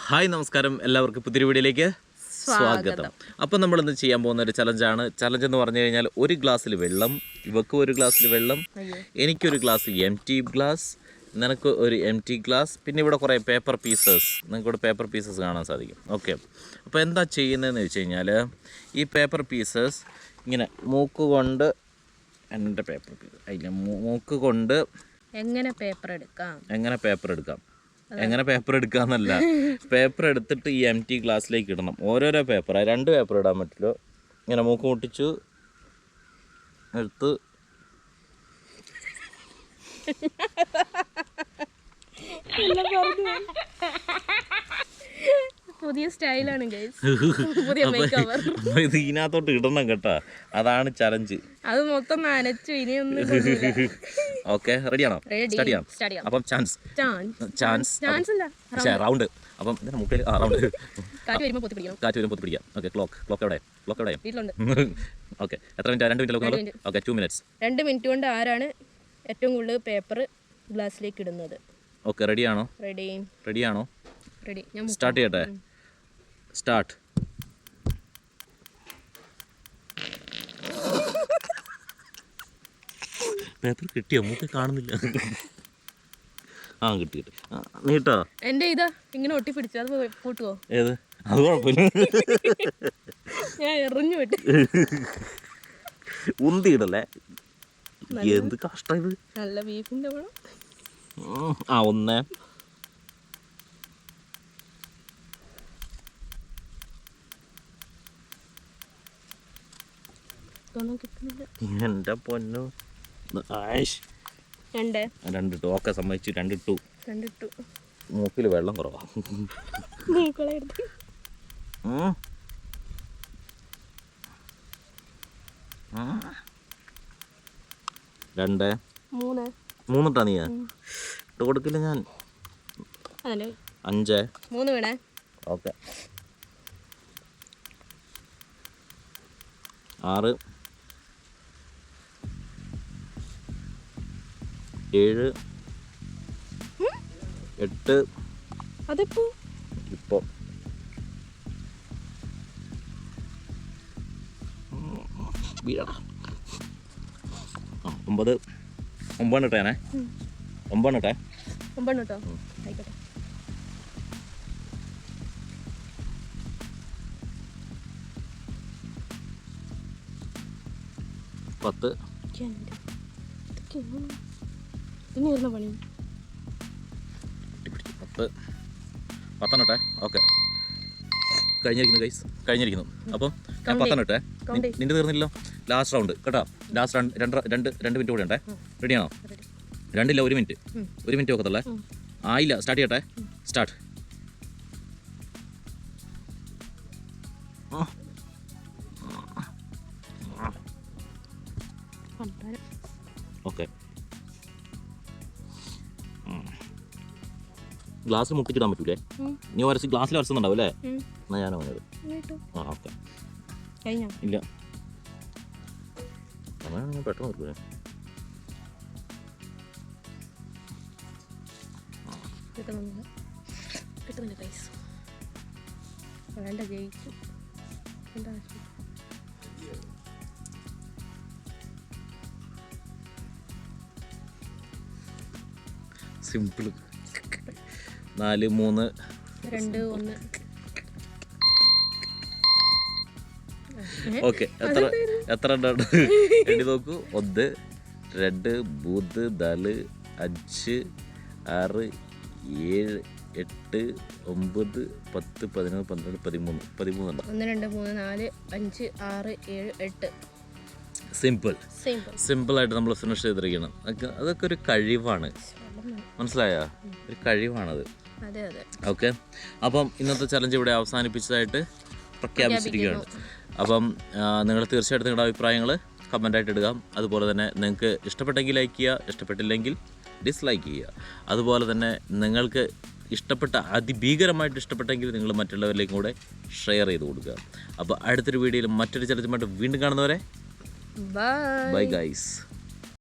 Hi നമസ്കാരം, എല്ലാവർക്കും പുതിയൊരു വീഡിയോയിലേക്ക് സ്വാഗതം. അപ്പം നമ്മളിന്ന് ചെയ്യാൻ പോകുന്ന ഒരു ചലഞ്ചാണ്. ചലഞ്ച് എന്ന് പറഞ്ഞു കഴിഞ്ഞാൽ ഒരു ഗ്ലാസ്സിൽ വെള്ളം, ഇവക്ക് ഒരു ഗ്ലാസ്സിൽ വെള്ളം, എനിക്കൊരു ഗ്ലാസ് എം ടി ഗ്ലാസ്, നിനക്ക് ഒരു എം ടി ഗ്ലാസ്, പിന്നെ ഇവിടെ കുറേ പേപ്പർ പീസസ്, നിങ്ങൾക്കിവിടെ പേപ്പർ പീസസ് കാണാൻ സാധിക്കും. ഓക്കെ, അപ്പോൾ എന്താ ചെയ്യുന്നതെന്ന് വെച്ച് കഴിഞ്ഞാൽ ഈ പേപ്പർ പീസസ് ഇങ്ങനെ മൂക്ക് കൊണ്ട്, എൻ്റെ പേപ്പർ പീസ് അതില്ല, മൂക്ക് കൊണ്ട് എങ്ങനെ പേപ്പർ എടുക്കാം, എങ്ങനെ പേപ്പർ എടുക്കാന്നല്ല, പേപ്പർ എടുത്തിട്ട് ഈ എം ടി ഗ്ലാസ്സിലേക്ക് ഇടണം. ഓരോരോ പേപ്പർ, 2 പേപ്പർ ഇടാൻ പറ്റില്ല. ഇങ്ങനെ മൂക്ക് മുട്ടിച്ചു എടുത്ത് പുതിയ സ്റ്റൈലാണ് പുതിയ മേക്കവർ. ഇത് ഇതിനകത്തോട്ട് ഇടണം കേട്ടാ, അതാണ് ചലഞ്ച്. അത് മൊത്തം നനച്ചു, ഇനിയൊന്നും. ഓക്കെ, റെഡിയാണോ? സ്റ്റാർട്ട് ചെയ്യാം. അപ്പം ചാൻസ് റൗണ്ട്. അപ്പം മുക്കിൽ റൗണ്ട്. കാറ്റ് വരുമ്പോൾ പൊത്തി പിടിക്കാം. ഓക്കെ, ക്ലോക്ക് എവിടെ? ഓക്കെ, എത്ര minute? 2 minute. Okay, 2 minutes. 2 minute കൊണ്ട് ആരാണ് ഏറ്റവും കൂടുതൽ പേപ്പർ ഗ്ലാസ്സിലേക്ക് ഇടുന്നത്? ഓക്കെ, റെഡിയാണോ? റെഡി. സ്റ്റാർട്ട് ചെയ്യട്ടെ. സ്റ്റാർട്ട്. പേപ്പർ കിട്ടിയോ? മൂക്ക് കാണുന്നില്ല. കിട്ടി. നീട്ടോ? എന്റെ ഇതാ ഇങ്ങനെ ഒട്ടിപ്പിടിച്ചു, അത് കൂട്ടുവോ? ഏത്? അത് കുഴപ്പമില്ല, ഞാൻ എറിഞ്ഞു വിട്ടു. ഉന്തിയിടല്ലേ? എന്ത് കഷ്ടം ഇത്. നല്ല ബീഫിന്റെ വേണം. 1 എന്റെ പൊന്നു. 2 ഇട്ടു. ഓക്കെ, സമ്മതിച്ചു. 2 ഇട്ടു. മൂക്കിൽ വെള്ളം കുറവാ. 2 3 ഇട്ടാ നീ? ഇട്ട് കൊടുക്കില്ല ഞാൻ. 5 3 വേണേ. ഓക്കെ, 6 7 8 അതിപ്പോ ഇപ്പോൾ 9 ഇട്ടേനെ. 9 ഇട്ടേ. 9 കേട്ടോ. ആയിക്കോട്ടെ. 10 ഇനി വരുന്ന പണി. 10 ഇട്ടേ. ഓക്കെ, കഴിഞ്ഞിരിക്കുന്നു ഗൈസ്, കഴിഞ്ഞിരിക്കുന്നു. അപ്പം ഞാൻ 10 ഇട്ടേ. നിന്റെ തീർന്നില്ലല്ലോ. ലാസ്റ്റ് റൗണ്ട് കേട്ടോ. ലാസ്റ്റ് 2 മിനിറ്റ് കൂടെ ഉണ്ടേ. റെഡിയാണോ? 2 ഇല്ല, 1 മിനിറ്റ്. 1 മിനിറ്റ് നോക്കത്തുള്ളേ. ആയില്ല. സ്റ്റാർട്ട് ചെയ്യട്ടെ. സ്റ്റാർട്ട്. ഓക്കെ, ഗ്ലാസ് മുട്ടിച്ചിടാൻ പറ്റൂലേ? നീ ഗ്ലാസ്സിൽ വരച്ചുന്നുണ്ടാവും അല്ലേ? എന്നാ ഞാനോ പറഞ്ഞത്. ഓക്കെ, ഇല്ല, അങ്ങനെയാണെങ്കിൽ പെട്ടെന്ന് വരൂലേ? സിമ്പിൾ. 4 3 2 1. ഓക്കെ, എത്ര എണ്ണി നോക്കൂ. 1 2 3 4 5 6 7 8 9 10 11 12 13 13 1 2 3 4 5 6 7 8. സിമ്പിളായിട്ട് നമ്മൾ ഫിനിഷ് ചെയ്തിരിക്കണം. അതൊക്കെ ഒരു കഴിവാണ്, മനസ്സിലായോ? ഒരു കഴിവാണത്. ഓക്കെ, അപ്പം ഇന്നത്തെ ചലഞ്ച് ഇവിടെ അവസാനിപ്പിച്ചതായിട്ട് പ്രഖ്യാപിച്ചിരിക്കുകയാണ്. അപ്പം നിങ്ങൾ തീർച്ചയായിട്ടും നിങ്ങളുടെ അഭിപ്രായങ്ങൾ കമൻ്റായിട്ട് ഇടുക. അതുപോലെ തന്നെ നിങ്ങൾക്ക് ഇഷ്ടപ്പെട്ടെങ്കിൽ ലൈക്ക് ചെയ്യുക, ഇഷ്ടപ്പെട്ടില്ലെങ്കിൽ ഡിസ്ലൈക്ക് ചെയ്യുക. അതുപോലെ തന്നെ നിങ്ങൾക്ക് അതിഭീകരമായിട്ട് ഇഷ്ടപ്പെട്ടെങ്കിൽ നിങ്ങൾ മറ്റുള്ളവരിലേക്കും കൂടെ ഷെയർ ചെയ്ത് കൊടുക്കുക. അപ്പോൾ അടുത്തൊരു വീഡിയോയിൽ മറ്റൊരു ചലഞ്ചുമായിട്ട് വീണ്ടും കാണുന്നവരെ ബൈ ഗൈസ്.